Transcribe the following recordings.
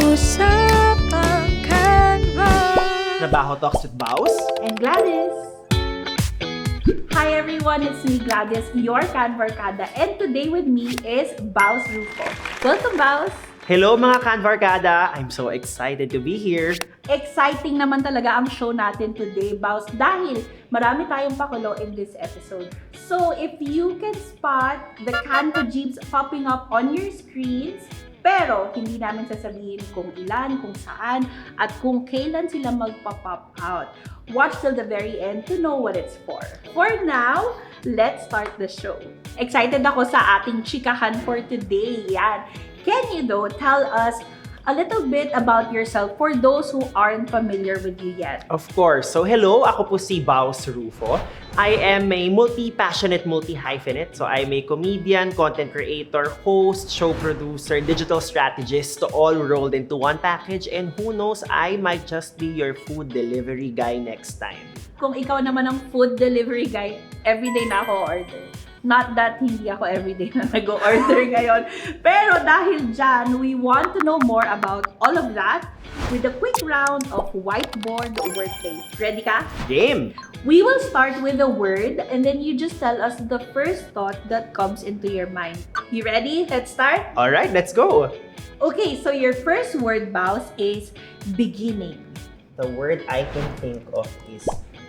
Usapang Canva. Trabaho Talks with Baus. And Gladys. Hi everyone, it's me Gladys, your Canvarkada, and today with me is Baus Rufo. Welcome, Baus! Hello mga Canvarkada! I'm so excited to be here. Exciting naman talaga ang show natin today, Baus, dahil marami tayong pakulo in this episode. So if you can spot the Canva jeeps popping up on your screens, pero hindi namin sasabihin kung ilan, kung saan, at kung kailan sila magpa-pop out. Watch till the very end to know what it's for. For now, let's start the show. Excited ako sa ating chikahan for today. Yan. Can you though tell us a little bit about yourself for those who aren't familiar with you yet? Of course. So hello, ako po si Baus Rufo. I am a multi-passionate, multi-hyphenate. So I'm a comedian, content creator, host, show producer, digital strategist, all rolled into one package. And who knows, I might just be your food delivery guy next time. Kung ikaw naman ang food delivery guy, everyday na ako order. Not that hindi ako everyday na nag-order ngayon. Pero dahil dyan, we want to know more about all of that with a quick round of whiteboard wordplay. Ready ka? Game! We will start with a word and then you just tell us the first thought that comes into your mind. You ready? Let's start? Alright, let's go! Okay, so your first word, Baus, is beginning. The word I can think of is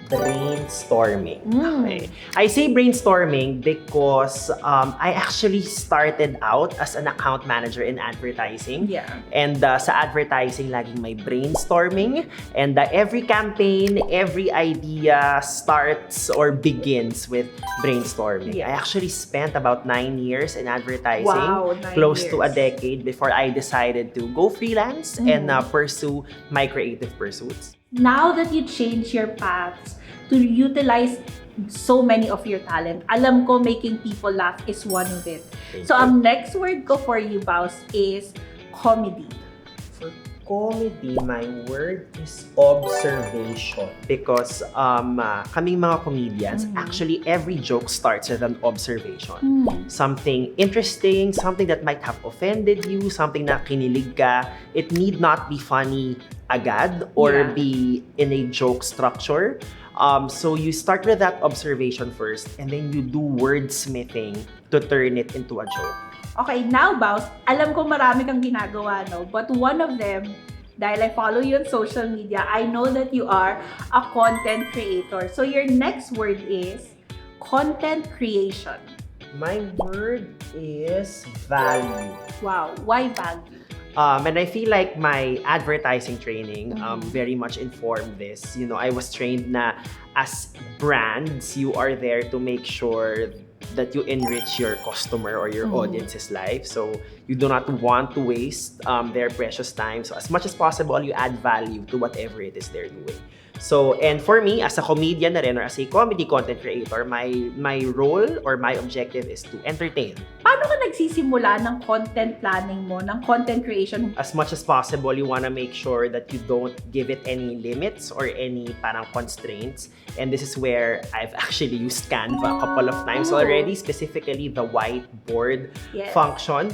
brainstorming. Mm. Okay. I say brainstorming because I actually started out as an account manager in advertising. Yeah. And sa advertising, laging may brainstorming. And every campaign, every idea starts or begins with brainstorming. Yeah. I actually spent about 9 years in advertising. Wow, 9 close to a years. decade before I decided to go freelance and pursue my creative pursuits. Now that you change your paths to utilize so many of your talent, alam ko making people laugh is one of it. So ang next word ko for you, Baus, is comedy. For comedy, my word is observation. Because kaming mga comedians, actually every joke starts with an observation. Something interesting, something that might have offended you, something na kinilig ka. It need not be funny agad or be in a joke structure. So you start with that observation first and then you do wordsmithing to turn it into a joke. Okay, now, Baus, alam ko marami kang ginagawa, no? But one of them, dahil I follow you on social media, I know that you are a content creator. So your next word is content creation. My word is value. Wow, why value? And I feel like my advertising training very much informed this. You know, I was trained na as brands, you are there to make sure that you enrich your customer or your audience's life. So you do not want to waste their precious time. So as much as possible, you add value to whatever it is they're doing. So, and for me, as a comedian na rin, or as a comedy content creator, my role or my objective is to entertain. Paano ka nagsisimula ng content planning mo, ng content creation? As much as possible, you want to make sure that you don't give it any limits or any parang constraints. And this is where I've actually used Canva a couple of times already, specifically the whiteboard function.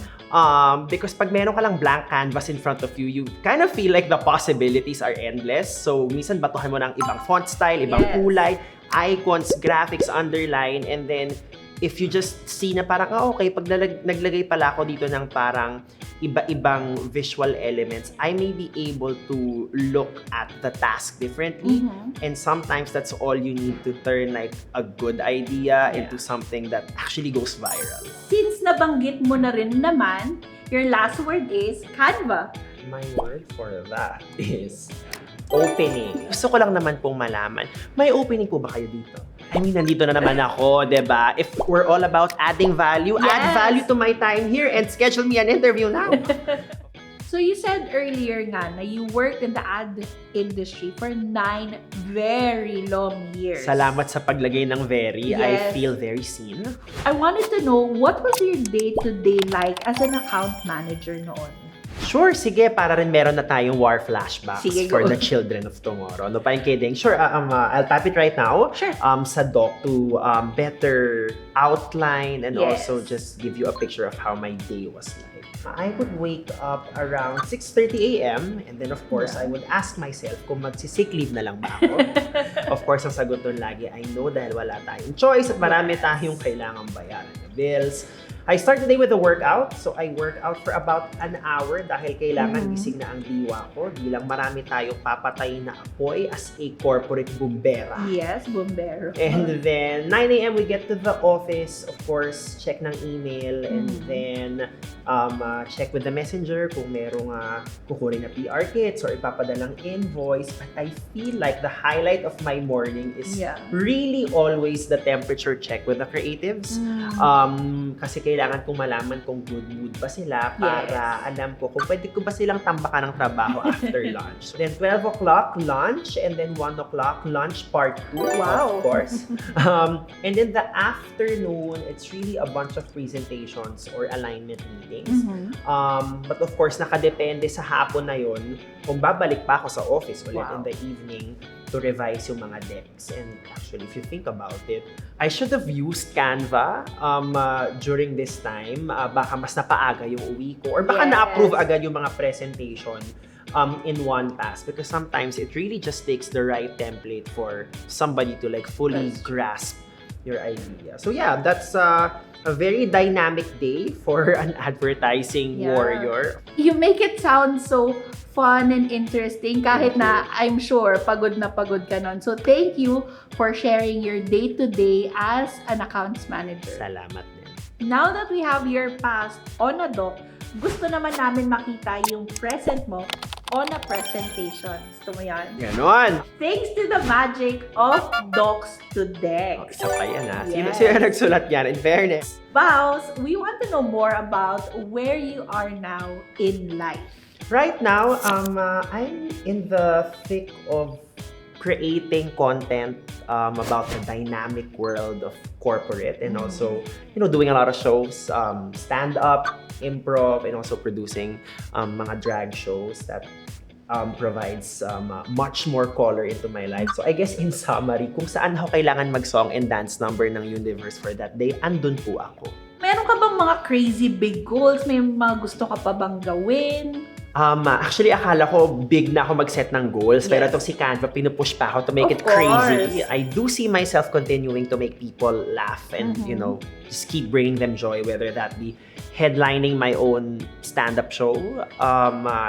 Because pag meron ka lang blank canvas in front of you, you kind of feel like the possibilities are endless. So, minsan batuhan mo ng ibang font style, ibang kulay, icons, graphics, underline, and then if you just see na parang, okay, pag naglagay pala ako dito ng parang iba-ibang visual elements, I may be able to look at the task differently. And sometimes that's all you need to turn like a good idea into something that actually goes viral. Since nabanggit mo na rin naman, your last word is Canva. My word for that is opening. Gusto ko lang naman pong malaman, may opening po ba kayo dito? I mean, nandito na naman ako, diba? If we're all about adding value, add value to my time here and schedule me an interview now. So you said earlier nga na you worked in the ad industry for 9 very long years. Salamat sa paglagay ng very. I feel very seen. I wanted to know, what was your day-to-day like as an account manager noon? Sure, sige, para rin meron na tayong war flashbacks Sige, for go. the children of tomorrow. No, parang kidding. Sure, I'll tap it right now. Sure. Sa doc to better outline and Yes. also just give you a picture of how my day was like. I would wake up around 6:30 a.m. and then of course, I would ask myself kung magsi-sick leave na lang ba ako. Of course, ang sagot doon lagi, I know dahil wala tayong choice at marami tayong kailangang bayaran na bills. I start the day with a workout. So, I work out for about an hour dahil kailangan gising na ang diwa ko. Di lang marami tayong papatay na apoy as a corporate bumbera. Yes, bombero. And then, 9 a.m. we get to the office. Of course, check ng email. And then, check with the messenger kung merong kukunin na PR kits or ipapadalang invoice. But I feel like the highlight of my morning is really always the temperature check with the creatives. Kasi kailangan kong malaman kung good mood ba sila para alam ko kung pwede ko ba silang tambakan ng trabaho after lunch. So then 12 o'clock, lunch, and then 1 o'clock, lunch part 2, of course. And then the afternoon, it's really a bunch of presentations or alignment meetings. But of course, nakadepende sa hapon na yun kung babalik pa ako sa office ulit in the evening to revise yung mga decks. And actually, if you think about it, I should have used Canva during this time. Baka mas napaaga yung uwi ko. Or baka na-approve agad yung mga presentation in one pass. Because sometimes it really just takes the right template for somebody to like fully grasp your idea. So yeah, that's a very dynamic day for an advertising warrior. You make it sound so fun and interesting kahit na I'm sure pagod na pagod ka nun. So thank you for sharing your day-to-day as an accounts manager. Salamat din. Now that we have your past on a doc, gusto naman namin makita yung present mo on a presentation. Gusto mo yan? Ganon! Thanks to the magic of docs to decks. Isa pa yan ha. Sino nagsulat yan? In fairness. Baus, we want to know more about where you are now in life. Right now, I'm in the thick of creating content about the dynamic world of corporate and also, doing a lot of shows, stand-up, improv, and also producing mga drag shows that provides much more color into my life. So I guess in summary, kung saan ako kailangan mag-song and dance number ng universe for that day, andun po ako. Meron ka bang mga crazy big goals? May mga gusto ka pa bang gawin? Actually, akala ko big na ako mag-set ng goals, pero itong si Canva, pinupush pa ako to make it crazy. I do see myself continuing to make people laugh and, just keep bringing them joy, whether that be headlining my own stand-up show.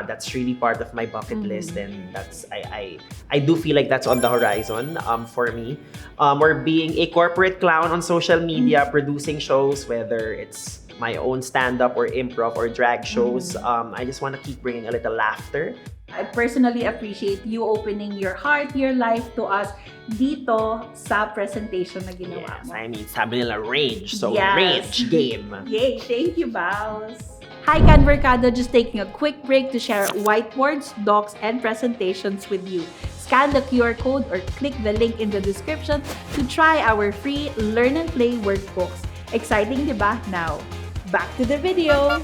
That's really part of my bucket list, and that's I do feel like that's on the horizon for me. Or being a corporate clown on social media, producing shows, whether it's my own stand-up or improv or drag shows. I just want to keep bringing a little laughter. I personally appreciate you opening your heart, your life to us dito sa presentation na ginawa mo. I mean, sabi nila rage, so rage game. Yay! Thank you, Baus! Hi, Canvercado! Just taking a quick break to share whiteboards, docs, and presentations with you. Scan the QR code or click the link in the description to try our free Learn and Play workbooks. Exciting, diba? Now, back to the video!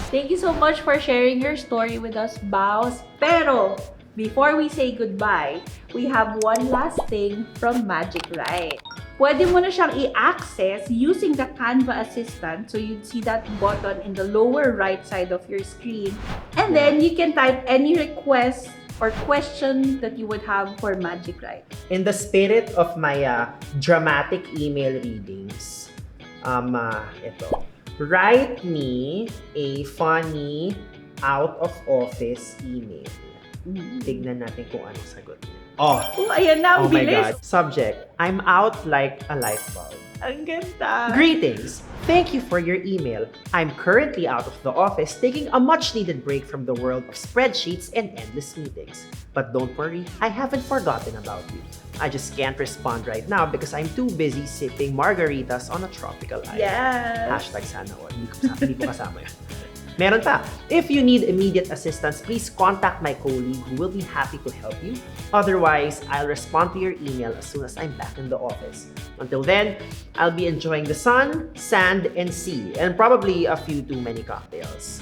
Thank you so much for sharing your story with us, Baus. Pero, before we say goodbye, we have one last thing from Magic Right. Pwede mo na siyang i-access using the Canva Assistant. So, you'd see that button in the lower right side of your screen. And then, you can type any request or question that you would have for Magic Right. In the spirit of my dramatic email readings, ito. Write me a funny out-of-office email. Tignan natin kung anong sagot niya. Oh Ayan na, ang my bilis! God. Subject, I'm out like a light bulb. Ang ganda! Greetings! Thank you for your email. I'm currently out of the office taking a much-needed break from the world of spreadsheets and endless meetings. But don't worry, I haven't forgotten about you. I just can't respond right now because I'm too busy sipping margaritas on a tropical island. Yes! Hashtag sana all. Hindi ko kasama yun. Meron pa. If you need immediate assistance, please contact my colleague who will be happy to help you. Otherwise, I'll respond to your email as soon as I'm back in the office. Until then, I'll be enjoying the sun, sand, and sea, and probably a few too many cocktails.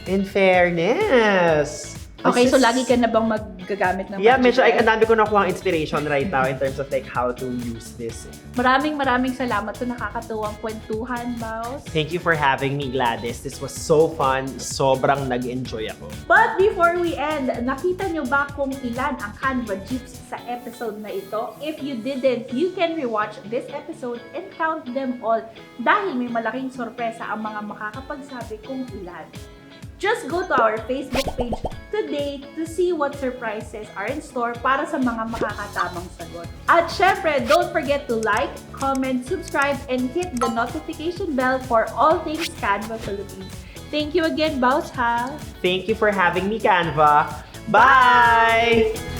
In fairness. Okay, so This is- lagi ka na bang maggagamit ng Yeah, magic medyo eye? ang dami ko nakuha inspiration right now in terms of like how to use this. Maraming salamat sa nakakatuwang kwentuhan, Baus. Thank you for having me, Gladys. This was so fun. Sobrang nag-enjoy ako. But before we end, nakita nyo ba kung ilan ang Canva Jeeps sa episode na ito? If you didn't, you can rewatch this episode and count them all dahil may malaking sorpresa ang mga makakapagsabi kung ilan. Just go to our Facebook page today to see what surprises are in store para sa mga makakatamang sagot. At syempre, don't forget to like, comment, subscribe, and hit the notification bell for all things Canva Philippines. Thank you again, Baus ha! Thank you for having me, Canva. Bye!